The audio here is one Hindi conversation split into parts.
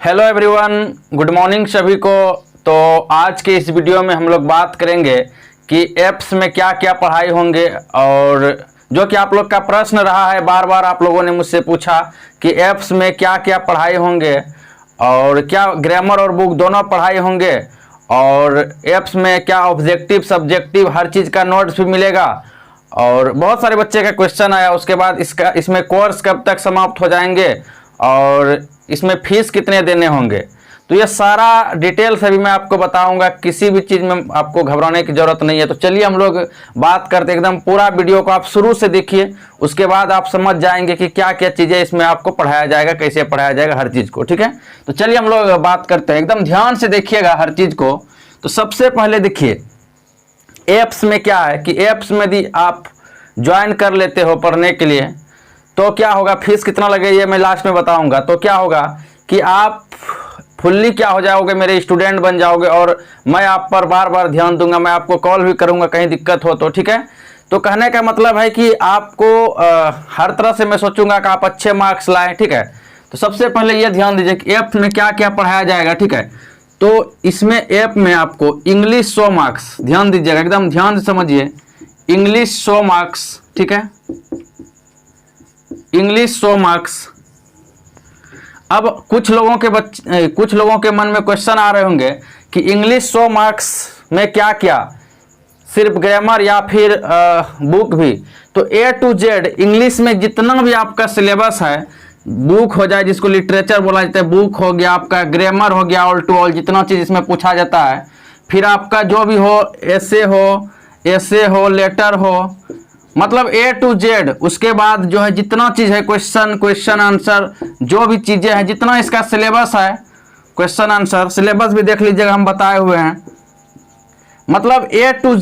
हेलो एवरीवन, गुड मॉर्निंग सभी को। तो आज के इस वीडियो में हम लोग बात करेंगे कि एप्स में क्या क्या पढ़ाई होंगे, और जो कि आप लोग का प्रश्न रहा है, बार बार आप लोगों ने मुझसे पूछा कि एप्स में क्या क्या पढ़ाई होंगे और क्या ग्रामर और बुक दोनों पढ़ाई होंगे, और एप्स में क्या ऑब्जेक्टिव सब्जेक्टिव हर चीज़ का नोट्स भी मिलेगा। और बहुत सारे बच्चे का क्वेश्चन आया। उसके बाद इसमें कोर्स कब तक समाप्त हो जाएंगे और इसमें फीस कितने देने होंगे, तो ये सारा डिटेल्स अभी मैं आपको बताऊंगा। किसी भी चीज़ में आपको घबराने की ज़रूरत नहीं है। तो चलिए हम लोग बात करते, एकदम पूरा वीडियो को आप शुरू से देखिए, उसके बाद आप समझ जाएंगे कि क्या क्या चीज़ें इसमें आपको पढ़ाया जाएगा, कैसे पढ़ाया जाएगा हर चीज़ को। ठीक है, तो चलिए हम लोग बात करते हैं। एकदम ध्यान से देखिएगा हर चीज़ को। तो सबसे पहले देखिए एप्स में क्या है कि एप्स में यदि आप ज्वाइन कर लेते हो पढ़ने के लिए तो क्या होगा, फीस कितना लगे ये मैं लास्ट में बताऊंगा। तो क्या होगा कि आप फुल्ली क्या हो जाओगे, मेरे स्टूडेंट बन जाओगे, और मैं आप पर बार बार ध्यान दूंगा, मैं आपको कॉल भी करूंगा कहीं दिक्कत हो तो। ठीक है, तो कहने का मतलब है कि आपको हर तरह से मैं सोचूंगा कि आप अच्छे मार्क्स लाएं। ठीक है, तो सबसे पहले ये ध्यान दीजिए कि ऐप में क्या क्या पढ़ाया जाएगा। ठीक है, तो इसमें ऐप में आपको इंग्लिश 100 मार्क्स, ध्यान दीजिएगा, एकदम ध्यान से समझिए, इंग्लिश 100 मार्क्स। ठीक है, इंग्लिश 100 मार्क्स। अब कुछ लोगों के मन में क्वेश्चन आ रहे होंगे कि इंग्लिश 100 मार्क्स में क्या क्या, सिर्फ ग्रामर या फिर बुक भी। तो ए टू जेड इंग्लिश में जितना भी आपका सिलेबस है, बुक हो जाए जिसको लिटरेचर बोला जाता है, बुक हो गया आपका, ग्रामर हो गया, ऑल टू ऑल जितना चीज़ इसमें पूछा जाता है, फिर आपका जो भी हो, ऐसे हो, लेटर हो, मतलब ए टू जेड। उसके बाद जो है जितना चीज़ है, क्वेश्चन आंसर, जो भी चीज़ें हैं, जितना इसका सिलेबस है, क्वेश्चन आंसर सिलेबस भी देख लीजिएगा, हम बताए हुए हैं। मतलब ए टू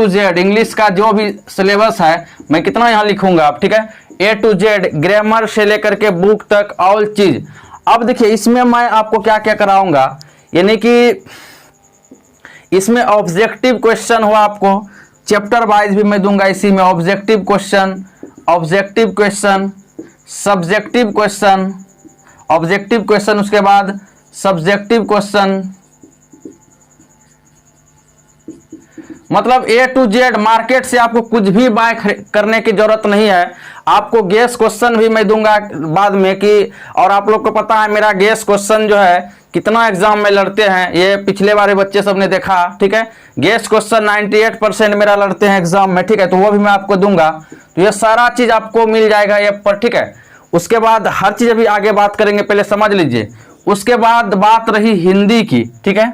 जेड इंग्लिश का जो भी सिलेबस है, मैं कितना यहाँ लिखूंगा आप। ठीक है, ए टू जेड ग्रामर से लेकर के बुक तक ऑल चीज़। अब देखिए इसमें मैं आपको क्या क्या कराऊंगा, यानी कि इसमें ऑब्जेक्टिव क्वेश्चन हुआ, आपको चैप्टर वाइज भी मैं दूंगा इसी में। ऑब्जेक्टिव क्वेश्चन, सब्जेक्टिव क्वेश्चन, उसके बाद सब्जेक्टिव क्वेश्चन। मतलब ए टू जेड मार्केट से आपको कुछ भी बाय करने की जरूरत नहीं है। आपको गेस क्वेश्चन भी मैं दूंगा बाद में कि, और आप लोग को पता है मेरा गेस क्वेश्चन जो है कितना एग्जाम में लड़ते हैं, ये पिछले बारे बच्चे सब ने देखा। ठीक है, गेस क्वेश्चन 98% मेरा लड़ते हैं एग्जाम में। ठीक है, तो वो भी मैं आपको दूंगा। तो ये सारा चीज आपको मिल जाएगा ऐप पर। ठीक है, उसके बाद हर चीज अभी आगे बात करेंगे, पहले समझ लीजिए। उसके बाद बात रही हिंदी की। ठीक है,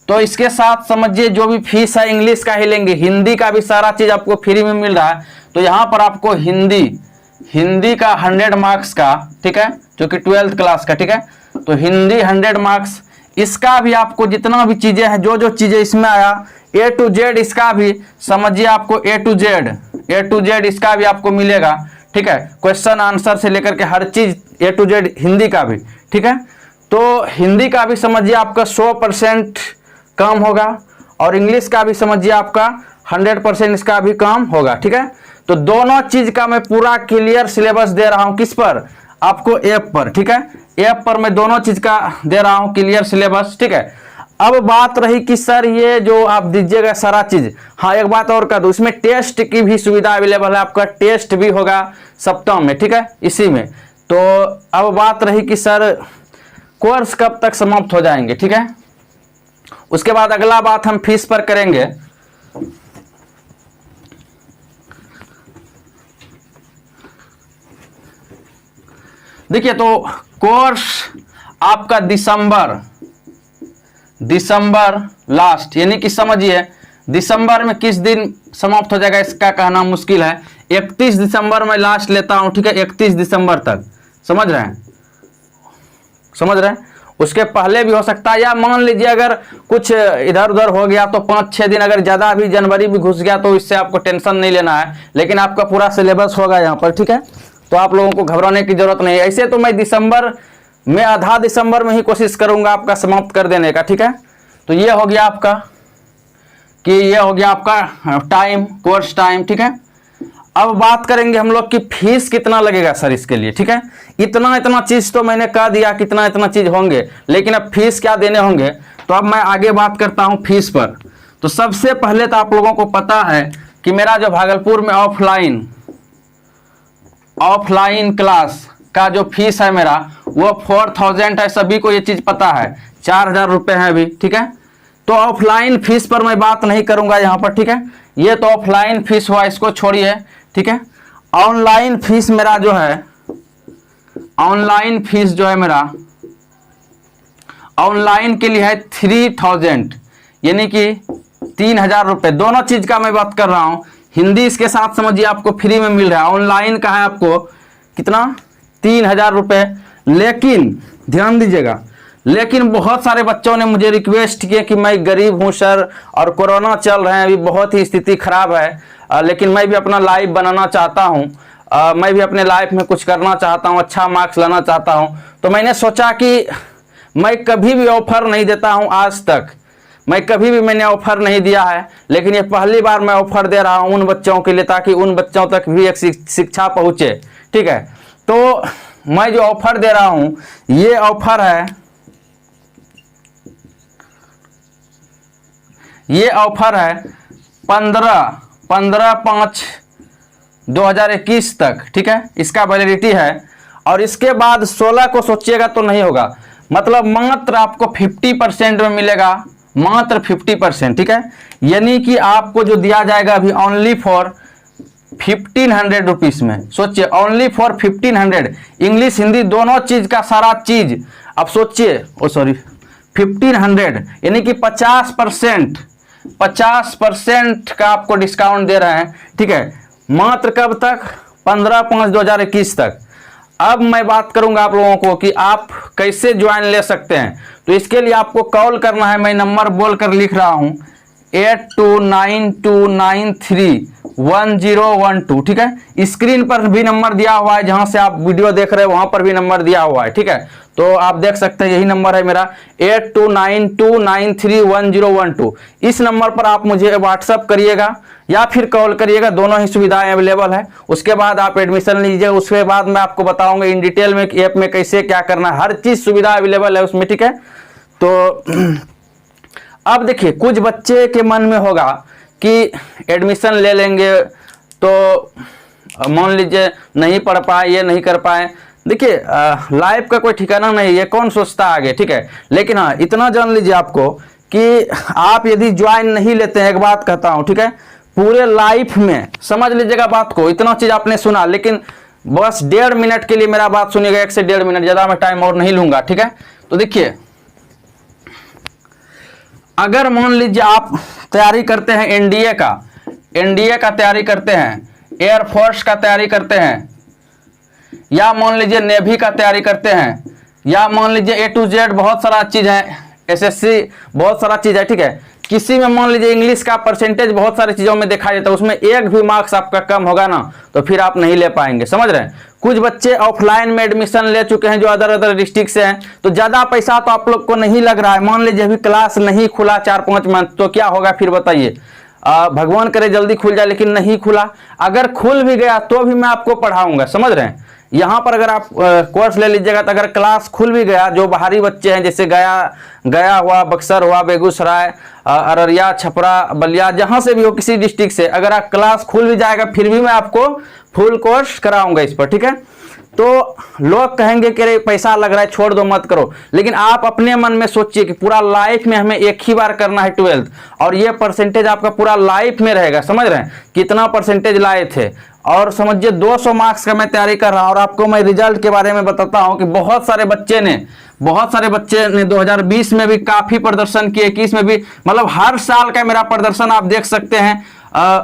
तो इसके साथ समझिए जो भी फीस है इंग्लिश का ही लेंगे, हिंदी का भी सारा चीज आपको फ्री में मिल रहा है। तो यहाँ पर आपको हिंदी का 100 मार्क्स का, ठीक है, जो कि 12th क्लास का। ठीक है, तो हिंदी 100 मार्क्स, इसका भी आपको जितना भी चीजें हैं, जो चीजें इसमें आया ए टू जेड, इसका भी समझिए आपको ए टू जेड इसका भी आपको मिलेगा। ठीक है, क्वेश्चन आंसर से लेकर के हर चीज ए टू जेड हिंदी का भी। ठीक है, तो हिंदी का भी समझिए आपका 100% कम होगा, और इंग्लिश का भी समझिए आपका 100% इसका भी कम होगा। ठीक है, तो दोनों चीज का मैं पूरा क्लियर सिलेबस दे रहा हूं, किस पर, आपको ऐप पर। ठीक है, ऐप पर मैं दोनों चीज का दे रहा हूं क्लियर सिलेबस। ठीक है, अब बात रही कि सर ये जो आप दीजिएगा सारा चीज, हाँ एक बात और कर दूं, इसमें टेस्ट की भी सुविधा अवेलेबल है, आपका टेस्ट भी होगा सप्ताह में। ठीक है, इसी में। तो अब बात रही कि सर कोर्स कब तक समाप्त हो जाएंगे। ठीक है, उसके बाद अगला बात हम फीस पर करेंगे। देखिए, तो कोर्स आपका दिसंबर लास्ट, यानी कि समझिए दिसंबर में किस दिन समाप्त हो जाएगा इसका कहना मुश्किल है। 31 दिसंबर में लास्ट लेता हूं। ठीक है, 31 दिसंबर तक, समझ रहे हैं। उसके पहले भी हो सकता है, या मान लीजिए अगर कुछ इधर उधर हो गया तो 5-6 दिन, अगर ज़्यादा भी जनवरी भी घुस गया तो इससे आपको टेंशन नहीं लेना है, लेकिन आपका पूरा सिलेबस होगा यहाँ पर। ठीक है, तो आप लोगों को घबराने की जरूरत नहीं है। ऐसे तो मैं दिसंबर में, आधा दिसंबर में ही कोशिश करूँगा आपका समाप्त कर देने का। ठीक है, तो ये हो गया आपका टाइम, कोर्स टाइम। ठीक है, अब बात करेंगे हम लोग कि फीस कितना लगेगा सर इसके लिए, ठीक है। इतना इतना चीज तो मैंने कह दिया, कितना इतना चीज होंगे, लेकिन अब फीस क्या देने होंगे, तो अब मैं आगे बात करता हूं फीस पर। तो सबसे पहले तो आप लोगों को पता है कि मेरा जो भागलपुर में ऑफलाइन क्लास का जो फीस है मेरा वो 4000 है, सभी को ये चीज पता है, 4000 रुपये है अभी, ठीक है। तो ऑफलाइन फीस पर मैं बात नहीं करूंगा यहाँ पर, ठीक है। ये तो ऑफलाइन फीस हुआ, इसको छोड़िए, ठीक है। ऑनलाइन फीस मेरा जो है, ऑनलाइन फीस जो है मेरा ऑनलाइन के लिए है 3000, यानी कि 3000 रुपये। दोनों चीज का मैं बात कर रहा हूं, हिंदी इसके साथ समझिए, आपको फ्री में मिल रहा है। ऑनलाइन का है आपको कितना, 3000 रुपये। लेकिन ध्यान दीजिएगा, लेकिन बहुत सारे बच्चों ने मुझे रिक्वेस्ट किया कि मैं गरीब हूं सर, और कोरोना चल रहे हैं, अभी बहुत ही स्थिति खराब है, लेकिन मैं भी अपना लाइफ बनाना चाहता हूं, मैं भी अपने लाइफ में कुछ करना चाहता हूं, अच्छा मार्क्स लाना चाहता हूं। तो मैंने सोचा कि मैं कभी भी ऑफर नहीं देता हूं, आज तक मैं कभी भी मैंने ऑफर नहीं दिया है, लेकिन ये पहली बार मैं ऑफर दे रहा हूं उन बच्चों के लिए, ताकि उन बच्चों तक भी एक शिक्षा पहुंचे, ठीक है। तो मैं जो ऑफर दे रहा हूं, ये ऑफर है, ये ऑफर है 15/5/2021 तक, ठीक है, इसका वैलिडिटी है। और इसके बाद 16 को सोचिएगा तो नहीं होगा, मतलब मात्र आपको 50% में मिलेगा, मात्र 50%, ठीक है। यानी कि आपको जो दिया जाएगा अभी ओनली फॉर 1500 रुपीज में, सोचिए, ओनली फॉर 1500, इंग्लिश हिंदी दोनों चीज का सारा चीज। अब सोचिए, 1500 यानी कि 50% का आपको डिस्काउंट दे रहे हैं, ठीक है। मात्र कब तक, 15/5/2021 तक। अब मैं बात करूंगा आप लोगों को कि आप कैसे ज्वाइन ले सकते हैं। तो इसके लिए आपको कॉल करना है, मैं नंबर बोलकर लिख रहा हूं, 8292931012, ठीक है। स्क्रीन पर भी नंबर दिया हुआ है, जहां से आप वीडियो देख रहे हैं वहां पर भी नंबर दिया हुआ है, ठीक है। तो आप देख सकते हैं, यही नंबर है मेरा, 8292931012। इस नंबर पर आप मुझे व्हाट्सअप करिएगा या फिर कॉल करिएगा, दोनों ही सुविधाएं अवेलेबल है। उसके बाद आप एडमिशन लीजिए, उसके बाद मैं आपको बताऊंगा इन डिटेल में ऐप में कैसे क्या करना है, हर चीज सुविधा अवेलेबल है उसमें, ठीक है। तो अब देखिए, कुछ बच्चे के मन में होगा कि एडमिशन ले लेंगे तो मान लीजिए नहीं पढ़ पाए, ये नहीं कर पाए। देखिए, लाइफ का कोई ठिकाना नहीं, ये कौन सोचता आगे, ठीक है। लेकिन हाँ, इतना जान लीजिए आपको कि आप यदि ज्वाइन नहीं लेते हैं, एक बात कहता हूं, ठीक है, पूरे लाइफ में समझ लीजिएगा बात को। इतना चीज आपने सुना, लेकिन बस 1.5 मिनट के लिए मेरा बात सुनिएगा, 1 से 1.5 मिनट, ज्यादा मैं टाइम और नहीं लूंगा, ठीक है। तो देखिए, अगर मान लीजिए आप तैयारी करते हैं एनडीए का तैयारी करते हैं, एयरफोर्स का तैयारी करते हैं, या मान लीजिए नेवी का तैयारी करते हैं, या मान लीजिए A to Z बहुत सारा चीज है, SSC बहुत सारा चीज है, ठीक है। किसी में मान लीजिए इंग्लिश का परसेंटेज बहुत सारी चीजों में देखा जाता है, उसमें एक भी मार्क्स आपका कम होगा ना, तो फिर आप नहीं ले पाएंगे, समझ रहे हैं। कुछ बच्चे ऑफलाइन में एडमिशन ले चुके हैं जो अदर डिस्ट्रिक्ट से हैं, तो ज्यादा पैसा तो आप लोग को नहीं लग रहा है। मान लीजिए अभी क्लास नहीं खुला 4-5 मंथ, तो क्या होगा फिर बताइए। भगवान करे जल्दी खुल जाए, लेकिन नहीं खुला। अगर खुल भी गया तो भी मैं आपको पढ़ाऊंगा, समझ रहे हैं। यहाँ पर अगर आप कोर्स ले लीजिएगा, तो अगर क्लास खुल भी गया, जो बाहरी बच्चे हैं, जैसे गया हुआ, बक्सर हुआ, बेगूसराय, अररिया, छपरा, बलिया, जहां से भी हो, किसी डिस्ट्रिक्ट से, अगर आप क्लास खुल भी जाएगा, फिर भी मैं आपको फुल कोर्स कराऊंगा इस पर, ठीक है। तो लोग कहेंगे कि अरे पैसा लग रहा है, छोड़ दो, मत करो, लेकिन आप अपने मन में सोचिए कि पूरा लाइफ में हमें एक ही बार करना है 12th, और ये परसेंटेज आपका पूरा लाइफ में रहेगा, समझ रहे हैं। कितना परसेंटेज लाए थे, और समझिए 200 मार्क्स का मैं तैयारी कर रहा हूं, और आपको मैं रिजल्ट के बारे में बताता हूं कि बहुत सारे बच्चे ने 2020 में भी काफी प्रदर्शन किए, 21 में भी, मतलब हर साल का मेरा प्रदर्शन आप देख सकते हैं।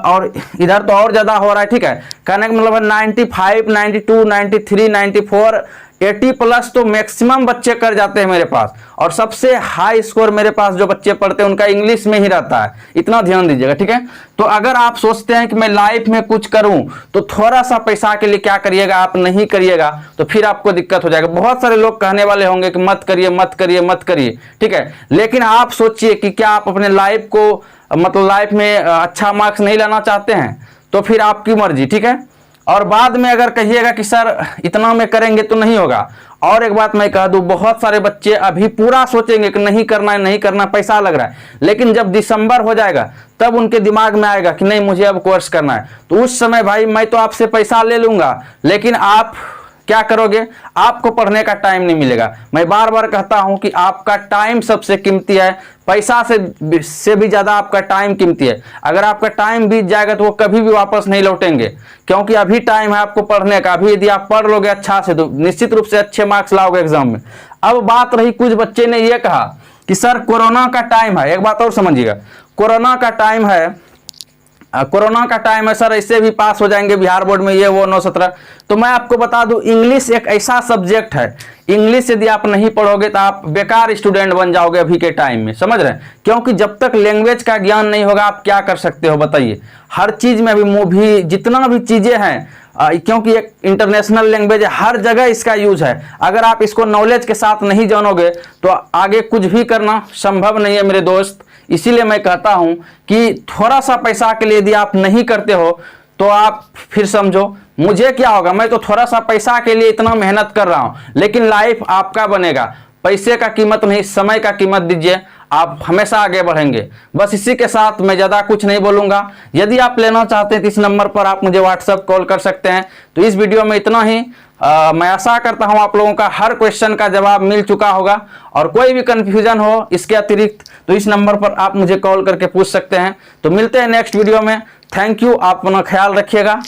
और इधर तो और ज्यादा हो रहा है, ठीक है। कहने का मतलब 95, 92, 93, 94, 80+ तो मैक्सिमम बच्चे कर जाते हैं मेरे पास। और सबसे हाई स्कोर मेरे पास जो बच्चे पढ़ते हैं उनका इंग्लिश में ही रहता है, इतना ध्यान दीजिएगा, ठीक है। तो अगर आप सोचते हैं कि मैं लाइफ में कुछ करूं, तो थोड़ा सा पैसा के लिए क्या करिएगा, आप नहीं करिएगा तो फिर आपको दिक्कत हो जाएगा। बहुत सारे लोग कहने वाले होंगे कि मत करिए, मत करिए, मत करिए, ठीक है। लेकिन आप सोचिए कि क्या आप अपने लाइफ को, मतलब लाइफ में अच्छा मार्क्स नहीं लाना चाहते हैं, तो फिर आपकी मर्जी, ठीक है। और बाद में अगर कहिएगा कि सर इतना में करेंगे तो नहीं होगा। और एक बात मैं कह दूं, बहुत सारे बच्चे अभी पूरा सोचेंगे कि नहीं करना है, नहीं करना, पैसा लग रहा है, लेकिन जब दिसंबर हो जाएगा तब उनके दिमाग में आएगा कि नहीं मुझे अब कोर्स करना है, तो उस समय भाई मैं तो आपसे पैसा ले लूंगा, लेकिन आप क्या करोगे, आपको पढ़ने का टाइम नहीं मिलेगा। मैं बार बार कहता हूं कि आपका टाइम सबसे कीमती है, पैसा से भी ज्यादा आपका टाइम कीमती है। अगर आपका टाइम बीत जाएगा तो वो कभी भी वापस नहीं लौटेंगे, क्योंकि अभी टाइम है आपको पढ़ने का। अभी यदि आप पढ़ लोगे अच्छा से तो निश्चित रूप से अच्छे मार्क्स लाओगे एग्जाम में। अब बात रही, कुछ बच्चे ने ये कहा कि सर कोरोना का टाइम है, एक बात और समझिएगा, कोरोना का टाइम है, कोरोना का टाइम है सर, इससे भी पास हो जाएंगे बिहार बोर्ड में, ये वो 9-17। तो मैं आपको बता दूं, इंग्लिश एक ऐसा सब्जेक्ट है, इंग्लिश यदि आप नहीं पढ़ोगे तो आप बेकार स्टूडेंट बन जाओगे अभी के टाइम में, समझ रहे हैं। क्योंकि जब तक लैंग्वेज का ज्ञान नहीं होगा आप क्या कर सकते हो बताइए। हर चीज में अभी मूवी जितना भी चीजें हैं, क्योंकि एक इंटरनेशनल लैंग्वेज है, हर जगह इसका यूज है। अगर आप इसको नॉलेज के साथ नहीं जानोगे तो आगे कुछ भी करना संभव नहीं है मेरे दोस्त। इसीलिए मैं कहता हूं कि थोड़ा सा पैसा के लिए यदि आप नहीं करते हो तो आप फिर समझो मुझे क्या होगा, मैं तो थोड़ा सा पैसा के लिए इतना मेहनत कर रहा हूं, लेकिन लाइफ आपका बनेगा। पैसे का कीमत नहीं, समय का कीमत दीजिए, आप हमेशा आगे बढ़ेंगे। बस इसी के साथ मैं ज़्यादा कुछ नहीं बोलूँगा। यदि आप लेना चाहते हैं तो इस नंबर पर आप मुझे व्हाट्सएप कॉल कर सकते हैं। तो इस वीडियो में इतना ही। मैं आशा करता हूं आप लोगों का हर क्वेश्चन का जवाब मिल चुका होगा, और कोई भी कन्फ्यूजन हो इसके अतिरिक्त तो इस नंबर पर आप मुझे कॉल करके पूछ सकते हैं। तो मिलते हैं नेक्स्ट वीडियो में। थैंक यू, आप अपना ख्याल रखिएगा।